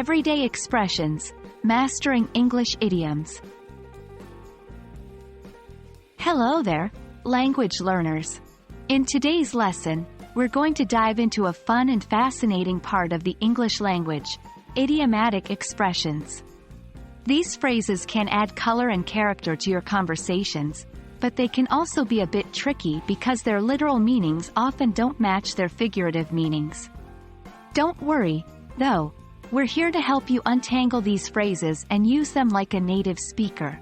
Everyday expressions, mastering English idioms. Hello there, language learners. In today's lesson, we're going to dive into a fun and fascinating part of the English language, idiomatic expressions. These phrases can add color and character to your conversations, but they can also be a bit tricky because their literal meanings often don't match their figurative meanings. Don't worry, though, we're here to help you untangle these phrases and use them like a native speaker.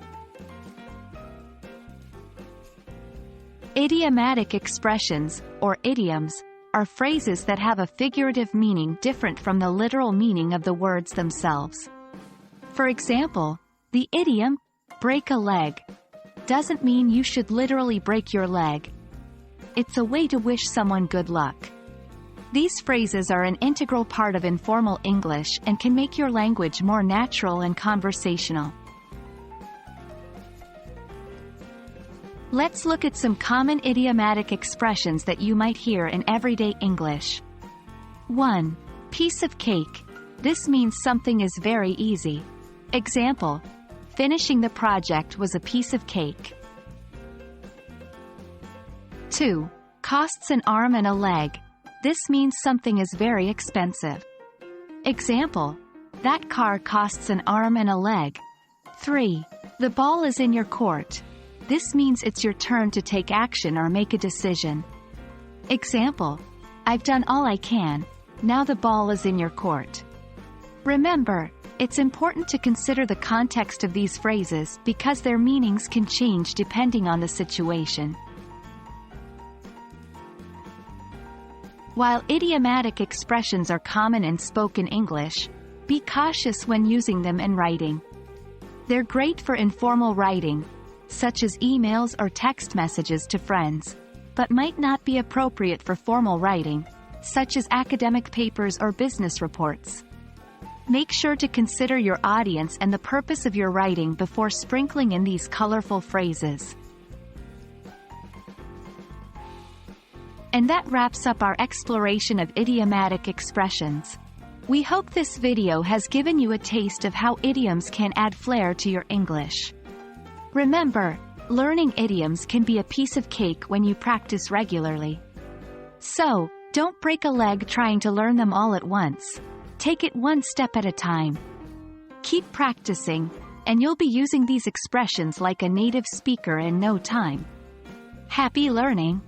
Idiomatic expressions, or idioms, are phrases that have a figurative meaning different from the literal meaning of the words themselves. For example, the idiom, break a leg, doesn't mean you should literally break your leg. It's a way to wish someone good luck. These phrases are an integral part of informal English and can make your language more natural and conversational. Let's look at some common idiomatic expressions that you might hear in everyday English. 1. Piece of cake. This means something is very easy. Example: finishing the project was a piece of cake. 2. Costs an arm and a leg. This means something is very expensive. Example: that car costs an arm and a leg. 3. The ball is in your court. This means it's your turn to take action or make a decision. Example: I've done all I can, now the ball is in your court. Remember, it's important to consider the context of these phrases because their meanings can change depending on the situation. While idiomatic expressions are common in spoken English, be cautious when using them in writing. They're great for informal writing, such as emails or text messages to friends, but might not be appropriate for formal writing, such as academic papers or business reports. Make sure to consider your audience and the purpose of your writing before sprinkling in these colorful phrases. And that wraps up our exploration of idiomatic expressions. We hope this video has given you a taste of how idioms can add flair to your English. Remember, learning idioms can be a piece of cake when you practice regularly. So, don't break a leg trying to learn them all at once. Take it one step at a time. Keep practicing, and you'll be using these expressions like a native speaker in no time. Happy learning!